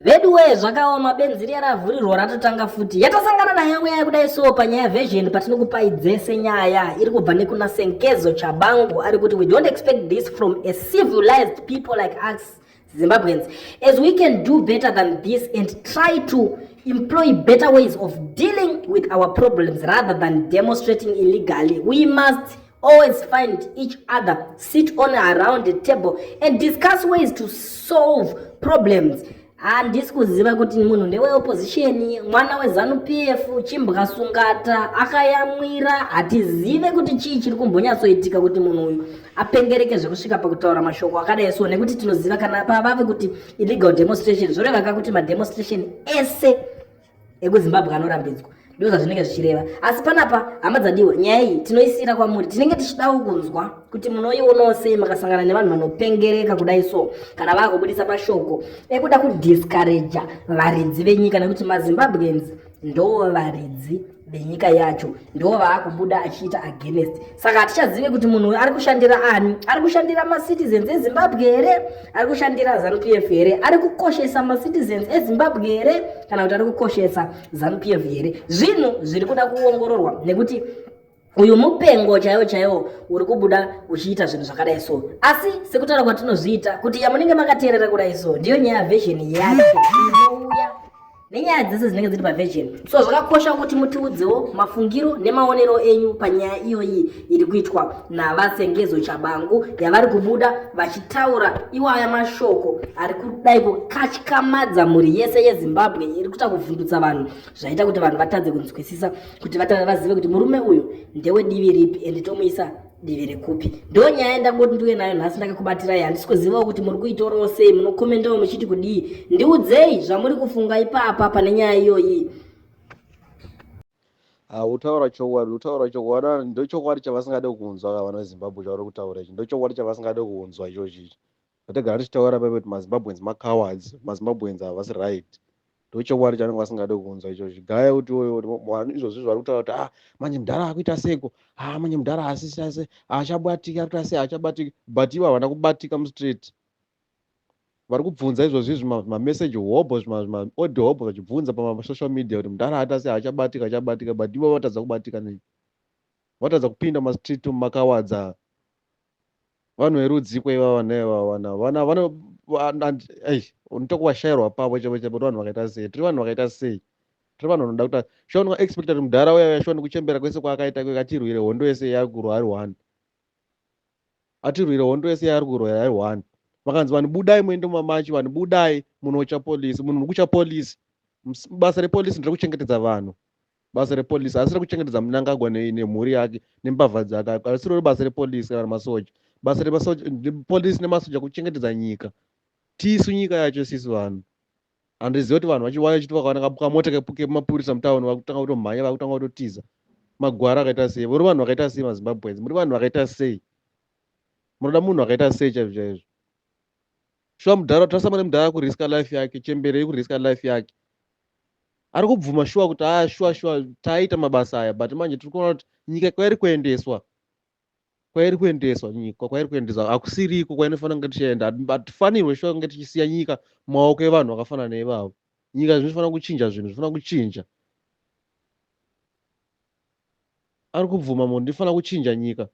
veduwe zvakaoma benzi riya ravhurirwa ratotanga futi yatasangana nayo mweya kudai so panyaya version patinokupai dzese nyaya iri kubva nekuna Senkezo Chabangu ari kuti we don't expect this from a civilized people like us Zimbabweans, as we can do better than this and try to employ better ways of dealing with our problems rather than demonstrating illegally. We must always find each other, sit on around the table and discuss ways to solve problems. Handisi kuziva kuti munhu ndewe opposition mwana weZanu PF chimbwa sungata akayamwira hatizive kuti chii chiri kumbonyatsoitika kuti munhu uyu apengereke zvekusvika pakutaura mashoko akadai so nekuti tinoziva kana pavave kuti illegal demonstration zvoreva kuti mademonstration ese ekuZimbabwe anorambidzwa ndo zvazvinenge zvichireva asi panapa hama dzadiwa nyaya iyi tinoisira kwamuri tinenge tichidawo kunzwa kuti munoionawo sei makasangana nevanhu vanopengereka kudai so kana vakubudisa mashoko ekuda kudiscourage varidzi venyika nekuti maZimbabweans ndo varidzi venyika yacho ndo vaakubuda achiita against saka hatichazive kuti munhu ari kushandira ani ari kushandira macitizens eZimbabwe here ari kushandira ZANU PF here ari kukoshesa macitizens eZimbabwe here kana kuti ari kukoshesa ZANU PF here zvinhu zviri kuda kuongororwa nekuti uyu mupengo chaiwo uri kubuda uchiita zvinhu zvakadai so asi sekutaura kwatinozviita kuti yamunenge makateerera kudai so ndiyo nyaya version yacho inouya nenyaya dzese dzinenge dziri paversion so zvakakosha kuti mutiudzewo mafungiro nemaonero enyu panyaya iyoyi iri kuitwa navaSenkezo Chabangu yavari kubuda vachitaura iwaya mashoko ari kudai kukatyamadza mhuri yese yeZimbabwe iri kuita kuvhundutsa vanhu zvaita kuti vanhu vatadze kunzwisisa kuti vazive kuti murume uyu ndewe divi ripi ende tomuisa divi rekupi ndo nyaya ndangoti ndiwe nayo nhasi ndakakubatirai handisi kuzivawo kuti muri kuitaurawo sei munokomendawo muchiti kudii ndiudzei zvamuri kufunga ipapa pane nyaya iyoyi. utaura chokwadi ndochokwadi chavasingade kunzwa vana veZimbabwe chavari kutaura ichi ndochokwadi chavasingade kunzwa ichochichi vategara tichitaura pepe kuti maZimbabweans macowards maZimbabweans havasi right ndochokwadi chanenge vasingade kunzwa ichochi gaya kuti izvozvi zvari kutaura kuti manje mudhara akuita seko manje mudhara asisi achabatika akuita sei achabatika but ivo havana kubatika mustraight vari kubvunza izvozvi mameseji hobho audio hobho vachibvunza pamasocial media kuti mudhara aita sei achabatika but ivo vatadza kubatika nei vatadza kupinda mastreet makawadza vanhu verudzi kwaivavana unotokuwashayirwa pavo chepo kuti vanhu vakaita sei tiri vanhu vakaita sei tiri vanhu vanoda kuti shaunoka expecta kuti mudhara uya shoni kuchembera kwese kwaakaita atirwire hondo yese yaari kurwa ari one atirwire hondo yese yaari kurwa ari one vakanzi vanhu budai muende mumamachi vanhu budai munocha polisi munhu mukucha polisi basa repolisi ndiri kuchengetedza vanhu basa repolisi asi rekuchengetedza Mnangagwa nemhuri yake nembavha dzake asiro basa repolisi kana masoja basa repolisi nemasoja kuchengetedza nyika tisu nyika yacho sisi vanhu handizivi kuti vanhu vachiwaya chiti vakaona kapuka mota kemapurisa mutauni vakutanga kutomhanya vakutanga kutotiza magwara akaita sei muri vanhu vakaita sei maZimbabweans muri vanhu vakaita sei munoda munhu akaita sei chaizvo shuwa mudhara tasama nemudhara kuriska life yake chembere kuriska life yake ari kubvuma shuwa kuti shuwa taita mabasa aya but manje tiri kuona kuti nyika kwairi kuendeswa nyika kwairi kuendeswa akusiriko kwainofanira kunge tichienda hatifanirwe shuwa kunge tichisiya nyika mumaoko evanhu vakafanana neivavo nyika zvinofanira kuchinja zvinhu zvinofana kuchinja ari kubvuma munhu ndifanira kuchinja nyika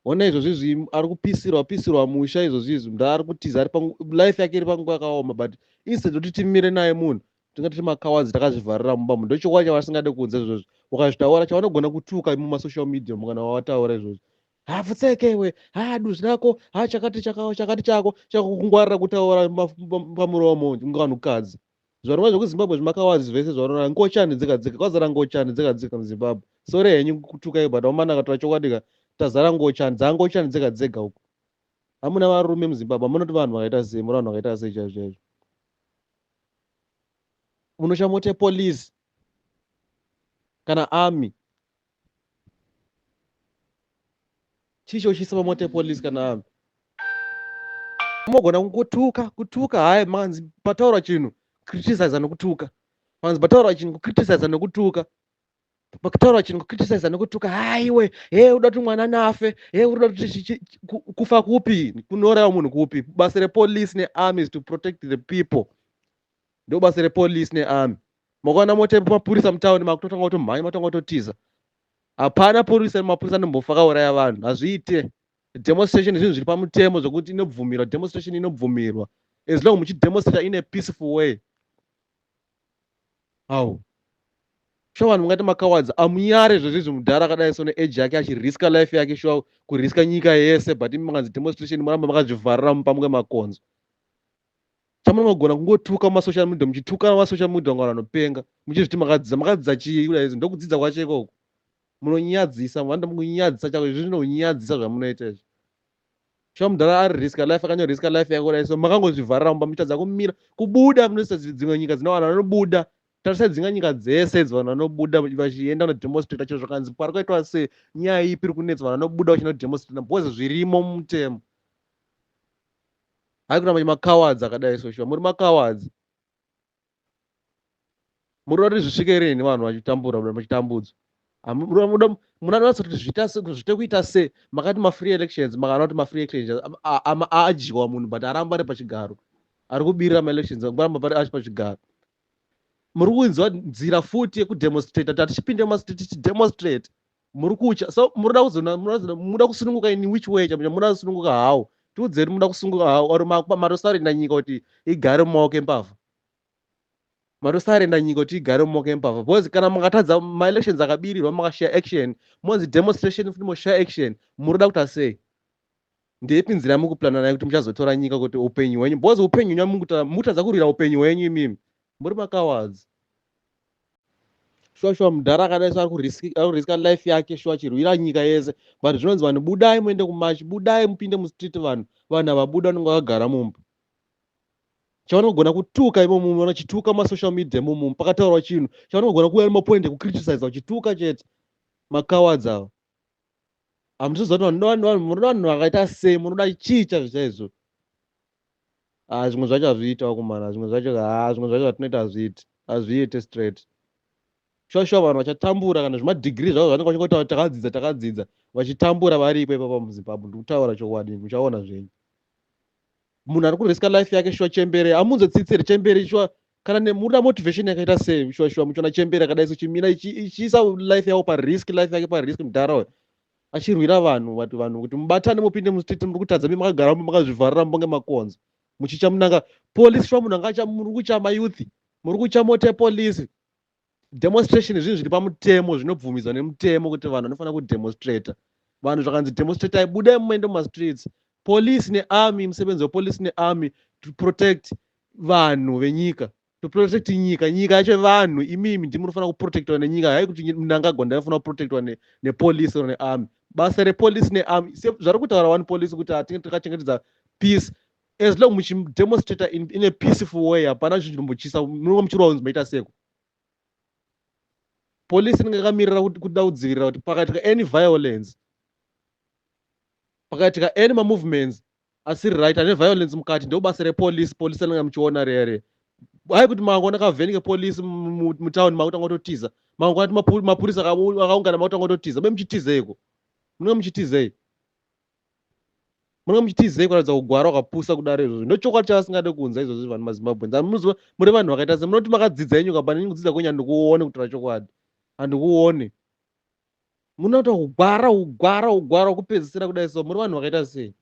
ona izvozvizvi ari kupisirwa musha izvozvizvi mudhara ari kutiza life yake iri panguva yakaoma but instead kuti timire naye munhu tinge tiri makawadzi takazvivharira mumba munhu ndochokwadi chavasingade kunze izvozvi ukazvitaura chavanogona kutuka mumasocial media mukana wavataura izvozvi pfutseke duzi rako chakati chako chakukungwarira kutaura pamuromo vanhukadzi zvarova zvekuzimbabwe zvimakawadzi zvese zvarona ngochani dzega kwazara ngochani dzega muzimbabwe sore henyu kutuka but wamanaka tora chokwadika tazara ngochani dzangochani dzega uko hamuna varume muZimbabwe hamunoti vanhu vakaita sei muri vanhu vakaita sei chaizvo munochamote polisi kana army chicho chisapa mote polisi kana army mogona kutuka hai manzi pataura chinhu criticize nokutuka manzi pataura chinhu criticize nokutuka pakutaura chinhu kukriticize nekutuka haiwe uda kuti mwana nafe uda kuti kufa kupi kunouraya munhu kupi. Basa repolice nearmy is to protect the people. Ndio basa repolice nearmy. Makaona motemba mapurisa mutauni makutotanga kutomhanya matanga kutotiza. Hapana mapurisa anombofa akauraya vanhu, hazviite. Demonstration zvinhu zviri pamutemo zvokuti inobvumirwa, demonstration inobvumirwa as long muchidemonstrate in a peaceful way. Au sure vanhu mungati makawadza amunyare zvozvizvi mudhara akadai so neage yake achiriska life yake sure kuriska nyika yese, but manganzi demonstration muramba makazvivharira mupamunge makonzo. Chamunogona kungotuka mumasocial media, muchituka mumasocial media ngana vanopenga muchizviti makadzidza chii kudai izvo ndokudzidza kwacho ikoko. Munonyadzisa manda mukunyadzisa chako, izvi zvinonyadzisa zvamunoita izvi. Sure mudhara ari riska life akanyoriska life yake kudai so makangozvivharira mumba muchitadza kumira kubuda munoisa dzimwe nyika dzina vanhu vanobuda. Tarisai dzimwe nyika dzese idzi vanhu vanobuda vachienda kunodemonstrata chiro zvakanzi pari kuitwa sei, nyaya ipi iri kunetsa vanhu vanobuda vachinodemonstrata because zvirimo mumutemo. Haikuramba makawadzi akadai so sure muri makawadzi. Munoda kuti zvisvike rini vanhu vachitambura vachitambudzwa. Munoda kuti zvite kuita sei, makati mafree elections makana kuti mafree elections aadyiwa munhu but aramba ari pachigaro, ari kubirira maelections ngoramba ari pachigaro. Muri kunzwa nzira futi yekudemonstrate kuti tichipinde mumastate tichidemonstrate muri kucha. So munoda kuzona munoda kusununguka in which way? Munoda kusununguka how? Tiudzeri munoda kusununguka how or marosarenda nyika kuti igare mumaoko embavha. Marosarenda nyika kuti igare mumaoko embavha because kana makatadza maelections akabirirwa makashare action monzi demonstration futi moshare action, munoda kuita sei? Ndepi nzira yamukuplanana nayo kuti muchazotora nyika kuti upenyu hwenyu because upenyu hwenyu mutadza kurira upenyu hwenyu imimi muri makawadzi. Sure mudhara akadai so arikuriska life yake sure achirwira nyika yese, but zvinonzi vanhu budai muende kumachi, budai mupinde mustreet, vanhu havabuda vanenge vakagara mumba. Chavanogona kutuka imomo vanachituka mumasocial media imomo pakataurwa chinhu chavanogona kuuya nemapoint ekukriticize vachituka chete. Makawadzi ava hamutiziva kuti munoda vanhu vakaita sei, munoda chii chaizvo. Zvimwe zvacho hazviita kumana, zvimwe zvacho vatinoita hazviite straight. Sure vanhu vachatambura kana zvimadegree zvavo vanenge vachingoti takadzidza vachitambura vari ipapo pamuzimbabwe. Ndikutaura chokwadi muchaona zvenyu. Munhu ari kuriska life yake sure chembere amunzotsitsiri chembere sure kana munoda motivation yakaita sei sure muchiona chembere akadai so chimira ichiisa life yavo parisk, life yake parisk mudhara achirwira vanhu vati vanhu kuti mubatane mupinde mustreet. Muri kutadza mi makagara makazvivharira mbonge makonzo muchicha munanga police sure munhu anga muri kucha mayouth, muri kucha mote police. Demonstration zvinhu zviri pamutemo zvinobvumidzwa nemutemo kuti vanhu vanofanira kudemonstrata. Vanhu zvakanzi demonstrate budai muende mumastreets. Police nearmy, musebenzi wepolice nearmy to protect vanhu venyika, to protect nyika yacho vanhu. Imimi ndimunofanira kuprotectwa nenyika, hai kuti munangagwa ndinofanira kuprotectwa nepolice or nearmy. Basa repolice nearmy zvari kutaura one police kuti takachengetedza peace as long muchidemonstrata in a peaceful way. Hapana zvinombochisa munenge muchirwa kunzi maita seko. Police inenge yakamirira kuda kudzivirira kuti pakaitika any violence, pakaitika any movements asiri right ane violence mukati, ndio basa repolice. Police anenge muchiona rere. Hai kuti mangona kavhenike police mutauni makutanga kutotiza, mangona mapurisa akaungana makutanga kutotiza. Be muchitizeiko? Munenge muchitizei? Munenge muchitizei kuratidza kugwara wakapusa kudaro izvozvo? Ndochokwadi chavasingade kunza izvozvo vanhu mazimbabwe. Muri vanhu vakaita se munoti makadzidza henyu kabva nekudzidza kwenyu handikuone kutaura chokwadi, handikuone. Munoita kugwara kupedzisira kudai so muri vanhu vakaita sei?